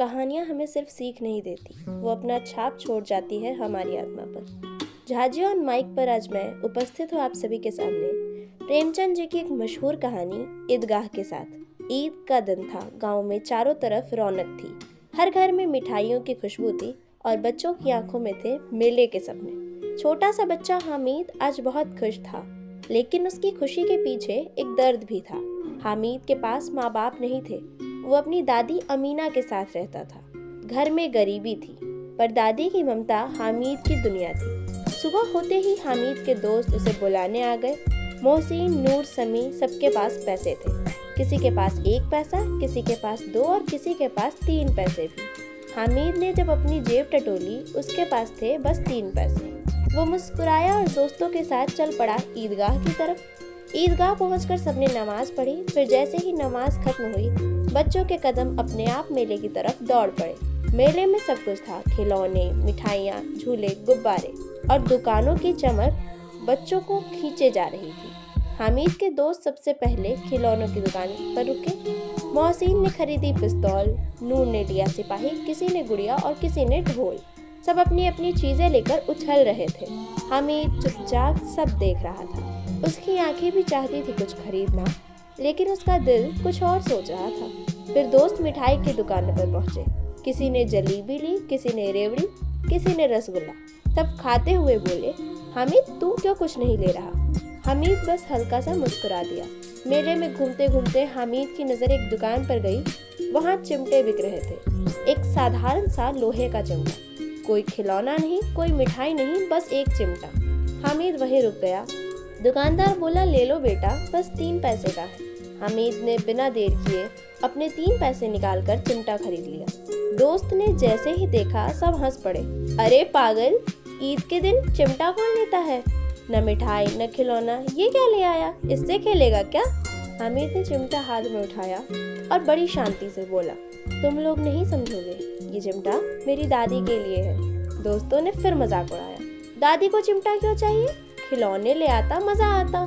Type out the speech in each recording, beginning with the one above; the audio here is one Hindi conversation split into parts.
कहानियाँ हमें सिर्फ सीख नहीं देती, वो अपना छाप छोड़ जाती है हमारी आत्मा पर। झाजी और माइक पर आज मैं उपस्थित हूँ आप सभी के सामने प्रेमचंद जी की एक मशहूर कहानी ईदगाह के साथ। ईद का दिन था, गांव में चारों तरफ रौनक थी, हर घर में मिठाइयों की खुशबू थी और बच्चों की आंखों में थे मेले के सपने। छोटा सा बच्चा हामिद आज बहुत खुश था, लेकिन उसकी खुशी के पीछे एक दर्द भी था। हामिद के पास माँ बाप नहीं थे, वो अपनी दादी अमीना के साथ रहता था। घर में गरीबी थी, पर दादी की ममता हामिद की दुनिया थी। सुबह होते ही हामिद के दोस्त उसे बुलाने आ गए। मोहसिन, नूर, समी सबके पास पैसे थे। किसी के पास 1 पैसा, किसी के पास 2 और किसी के पास 3 पैसे भी। हामिद ने जब अपनी जेब टटोली, उसके पास थे बस 3 पैसे। वो मुस्कुराया और दोस्तों के साथ चल पड़ा ईदगाह की तरफ। ईदगाह पहुंचकर सबने नमाज पढ़ी। फिर जैसे ही नमाज खत्म हुई, बच्चों के कदम अपने आप मेले की तरफ दौड़ पड़े। मेले में सब कुछ था, खिलौने, मिठाइयाँ, झूले, गुब्बारे और दुकानों की चमक बच्चों को खींचे जा रही थी। हामिद के दोस्त सबसे पहले खिलौनों की दुकान पर रुके। मोहसिन ने खरीदी पिस्तौल, नूर ने लिया सिपाही, किसी ने गुड़िया और किसी ने ढोल। सब अपनी अपनी चीजें लेकर उछल रहे थे। हामिद चुपचाप सब देख रहा था। उसकी आंखें भी चाहती थी कुछ खरीदना, लेकिन उसका दिल कुछ और सोच रहा था। फिर दोस्त मिठाई की दुकान पर पहुंचे। किसी ने जलेबी ली, किसी ने रेवड़ी, किसी ने रसगुल्ला। सब खाते हुए बोले, हामिद तू क्यों कुछ नहीं ले रहा? हामिद बस हल्का सा मुस्कुरा दिया। मेले में घूमते घूमते हामिद की नज़र एक दुकान पर गई। वहाँ चिमटे बिक रहे थे। एक साधारण सा लोहे का चिमटा, कोई खिलौना नहीं, कोई मिठाई नहीं, बस एक चिमटा। हामिद वहीं रुक गया। दुकानदार बोला, ले लो बेटा, बस 3 पैसे का है। हामिद ने बिना देर किए अपने 3 पैसे निकालकर चिमटा खरीद लिया। दोस्त ने जैसे ही देखा, सब हंस पड़े। अरे पागल, ईद के दिन चिमटा कौन लेता है? न मिठाई न खिलौना, ये क्या ले आया? इससे खेलेगा क्या? हामिद ने चिमटा हाथ में उठाया और बड़ी शांति से बोला, तुम लोग नहीं समझोगे, ये चिमटा मेरी दादी के लिए है। दोस्तों ने फिर मजाक उड़ाया, दादी को चिमटा क्यों चाहिए? खिलौने ले आता, मजा आता।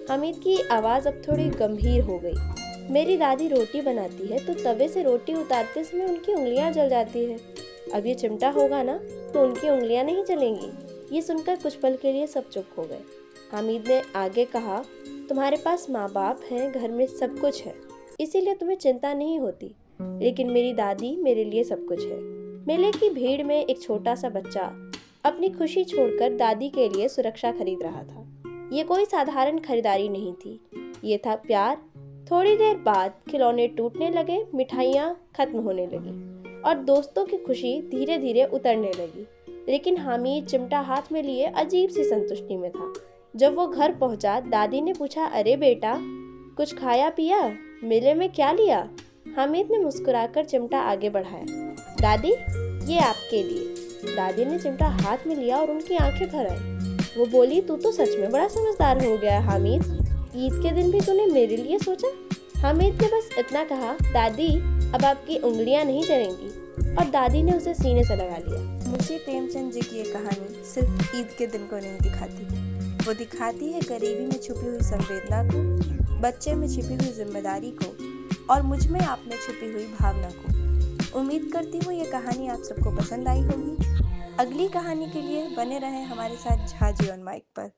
हामिद की आवाज़ अब थोड़ी गंभीर हो गई। मेरी दादी रोटी बनाती है तो तवे से रोटी उतारते समय उनकी उंगलियां जल जाती है। अब ये चिमटा होगा ना तो उनकी उंगलियां नहीं जलेंगी। ये सुनकर कुछ पल के लिए सब चुप हो गए। हामिद ने आगे कहा, तुम्हारे पास माँ बाप हैं, घर में सब कुछ है, इसीलिए तुम्हें चिंता नहीं होती, लेकिन मेरी दादी मेरे लिए सब कुछ है। मेले की भीड़ में एक छोटा सा बच्चा अपनी खुशी छोड़कर दादी के लिए सुरक्षा खरीद रहा था। ये कोई साधारण खरीदारी नहीं थी, ये था प्यार। थोड़ी देर बाद खिलौने टूटने लगे, मिठाइयाँ खत्म होने लगी और दोस्तों की खुशी धीरे धीरे उतरने लगी। लेकिन हामिद चिमटा हाथ में लिए अजीब सी संतुष्टि में था। जब वो घर पहुंचा, दादी ने पूछा, अरे बेटा, कुछ खाया पिया? मेले में क्या लिया? हामिद ने मुस्कुराकर चिमटा आगे बढ़ाया। दादी, ये आपके लिए। दादी ने चिमटा हाथ में लिया और उनकी आंखें भर आई। वो बोली, तू तो सच में बड़ा समझदार हो गया हामिद, ईद के दिन भी तूने मेरे लिए सोचा। हामिद ने बस इतना कहा, दादी अब आपकी उंगलियां नहीं जलेंगी, और दादी ने उसे सीने से लगा लिया। मुझे प्रेमचंद जी की ये कहानी सिर्फ ईद के दिन को नहीं दिखाती, वो दिखाती है गरीबी में छुपी हुई संवेदना को, बच्चे में छिपी हुई जिम्मेदारी को और मुझ में आप में छुपी हुई भावना को। उम्मीद करती हूँ ये कहानी आप सबको पसंद आई होगी। अगली कहानी के लिए बने रहें हमारे साथ झाजी ऑन माइक पर।